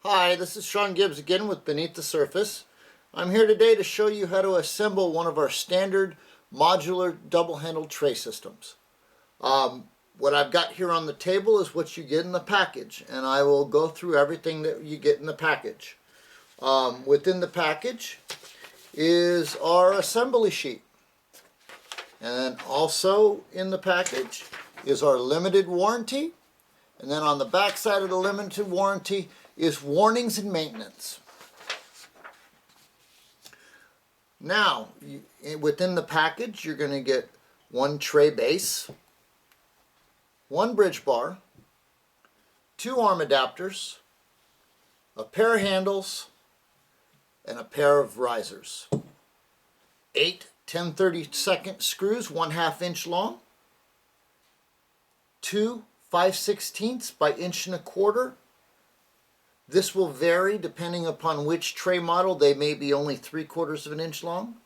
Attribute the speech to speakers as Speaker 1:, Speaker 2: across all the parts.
Speaker 1: Hi, this is Sean Gibbs again with Beneath the Surface. I'm here today to show you how to assemble one of our standard modular double-handled tray systems. What I've got here on the table is what you get in the package, and I will go through everything that you get in the package. Within the package is our assembly sheet, and also in the package is our limited warranty, and then on the back side of the limited warranty is warnings and maintenance. Now, within the package, you're going to get one tray base, one bridge bar, two arm adapters, a pair of handles, and a pair of risers. 8 10/32 screws, 1/2 inch long, two 5/16 by 1.25 inch. This will vary depending upon which tray model. They may be only 3/4 inch long.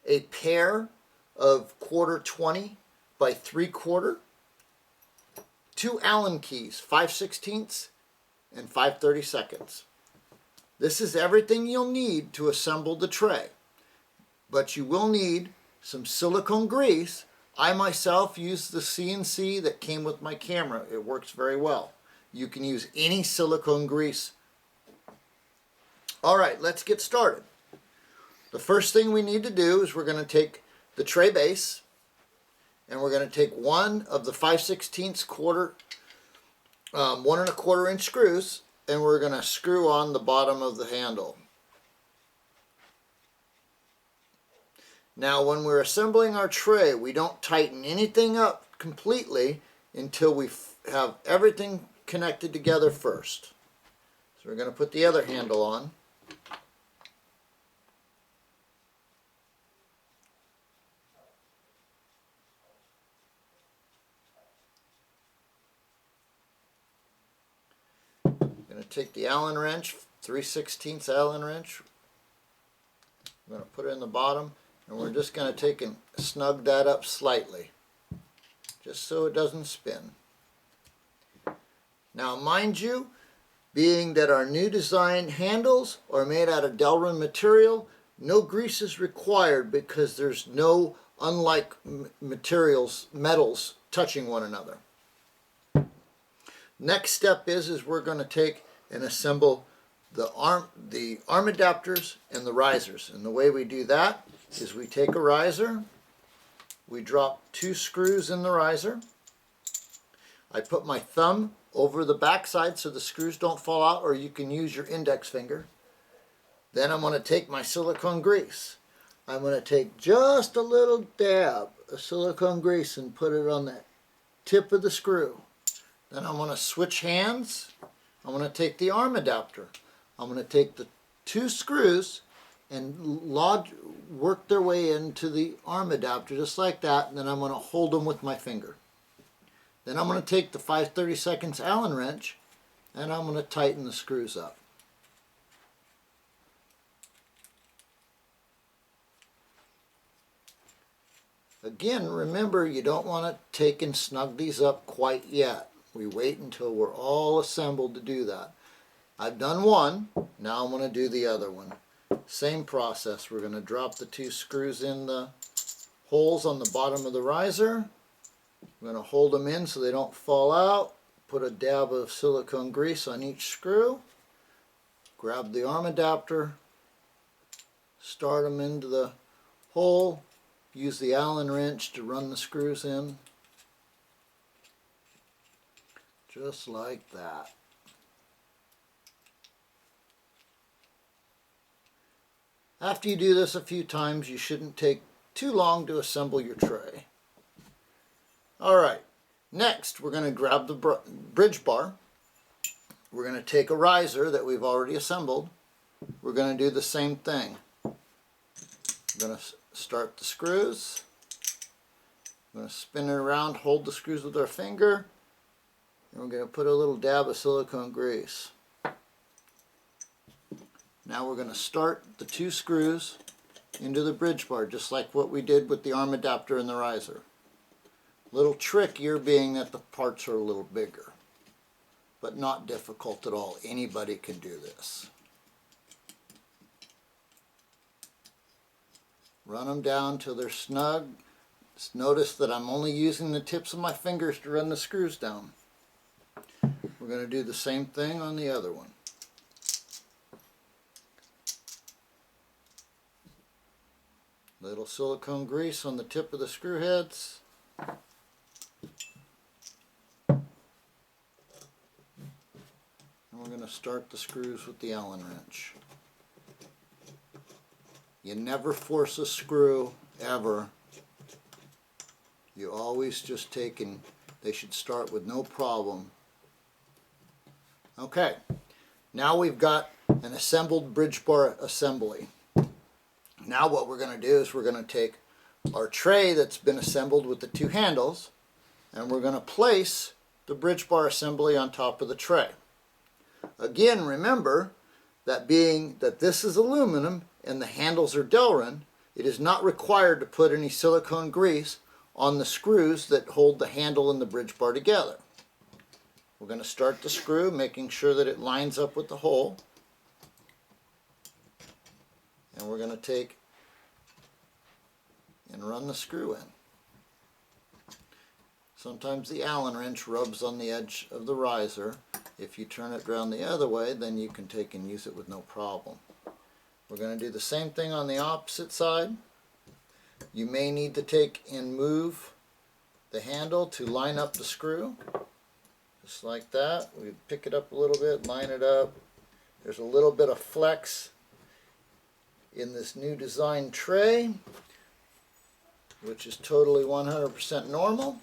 Speaker 1: A pair of 1/4 by 3/4. Two Allen keys, 5/16 and 5/32. This is everything you'll need to assemble the tray. But you will need some silicone grease. I myself use the Sea&Sea that came with my camera. It works very well. You can use any silicone grease. Alright, let's get started. The first thing we need to do is we're going to take the tray base, and we're going to take one of the 5/16 1 1/4 inch screws, and we're going to screw on the bottom of the handle. Now, when we're assembling our tray, we don't tighten anything up completely until we have everything connected together first. So we're going to put the other handle on. I'm going to take the Allen wrench, 3/16 Allen wrench. I'm going to put it in the bottom, and we're just going to take and snug that up slightly, just so it doesn't spin. Now, mind you, being that our new design handles are made out of Delrin material, no grease is required because there's no unlike metals touching one another. Next step is we're going to take and assemble the arm adapters and the risers. And the way we do that is we take a riser, we drop 2 screws in the riser. I put my thumb over the back side so the screws don't fall out, or you can use your index finger. Then I'm going to take my silicone grease. I'm going to take just a little dab of silicone grease and put it on the tip of the screw. Then I'm going to switch hands. I'm going to take the arm adapter. I'm going to take the 2 screws and work their way into the arm adapter just like that, and then I'm going to hold them with my finger. Then I'm going to take the 5/32 Allen wrench, and I'm going to tighten the screws up. Again, remember, you don't want to take and snug these up quite yet. We wait until we're all assembled to do that. I've done one, now I'm going to do the other one. Same process. We're going to drop the 2 screws in the holes on the bottom of the riser. I'm going to hold them in so they don't fall out. Put a dab of silicone grease on each screw. Grab the arm adapter. Start them into the hole. Use the Allen wrench to run the screws in. Just like that. After you do this a few times, you shouldn't take too long to assemble your tray. Alright, next we're going to grab the bridge bar. We're going to take a riser that we've already assembled. We're going to do the same thing. We're going to start the screws. We're going to spin it around, hold the screws with our finger, and we're going to put a little dab of silicone grease. Now we're going to start the 2 screws into the bridge bar, just like what we did with the arm adapter and the riser. Little trick here being that the parts are a little bigger. but not difficult at all. Anybody can do this. Run them down till they're snug. Just notice that I'm only using the tips of my fingers to run the screws down. We're going to do the same thing on the other one. Little silicone grease on the tip of the screw heads. And we're going to start the screws with the Allen wrench. You never force a screw, ever. You always just take and they should start with no problem. Okay, now we've got an assembled bridge bar assembly. Now what we're going to do is we're going to take our tray that's been assembled with the two handles, and we're going to place the bridge bar assembly on top of the tray. Again, remember that being that this is aluminum and the handles are Delrin, it is not required to put any silicone grease on the screws that hold the handle and the bridge bar together. We're going to start the screw, making sure that it lines up with the hole. And we're going to take and run the screw in. Sometimes the Allen wrench rubs on the edge of the riser. If you turn it around the other way, then you can take and use it with no problem. We're going to do the same thing on the opposite side. You may need to take and move the handle to line up the screw. Just like that. We pick it up a little bit, line it up. There's a little bit of flex in this new design tray, which is totally 100% normal.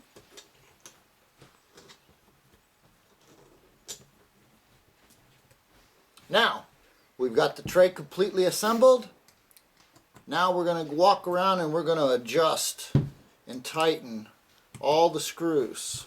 Speaker 1: Now, we've got the tray completely assembled. Now we're going to walk around and we're going to adjust and tighten all the screws.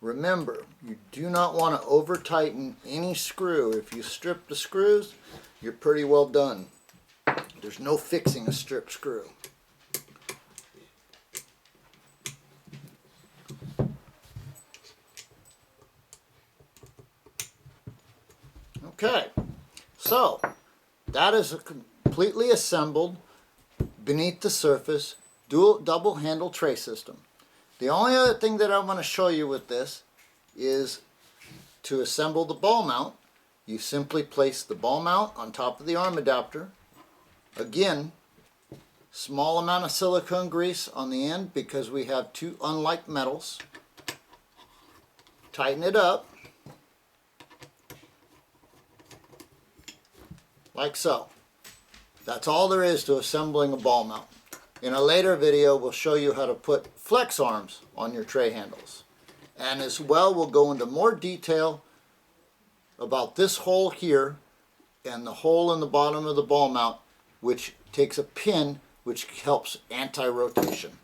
Speaker 1: Remember, you do not want to over tighten any screw. If you strip the screws, you're pretty well done. There's no fixing a stripped screw. Okay, so that is a completely assembled beneath the surface double handle tray system. The only other thing that I want to show you with this is to assemble the ball mount. You simply place the ball mount on top of the arm adapter. Again, small amount of silicone grease on the end because we have two unlike metals. Tighten it up like so. That's all there is to assembling a ball mount. In a later video, we'll show you how to put flex arms on your tray handles. And as well, we'll go into more detail about this hole here and the hole in the bottom of the ball mount, which takes a pin which helps anti-rotation.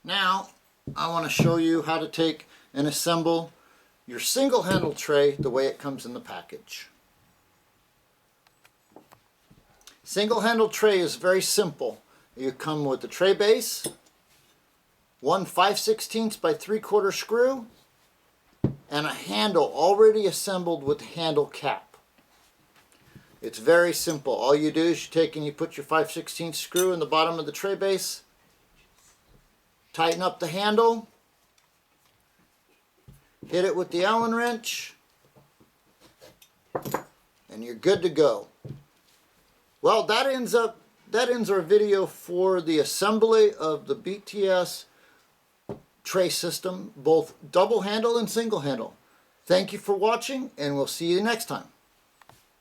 Speaker 1: Now, I want to show you how to take and assemble your single handle tray the way it comes in the package. Single handle tray is very simple. You come with the tray base, one 5/16 by 3/4 screw, and a handle already assembled with handle cap. It's very simple. All you do is you take and you put your 5/16 screw in the bottom of the tray base, tighten up the handle, hit it with the Allen wrench, and you're good to go. Well, that ends our video for the assembly of the BtS tray system, both double handle and single handle. Thank you for watching, and we'll see you next time.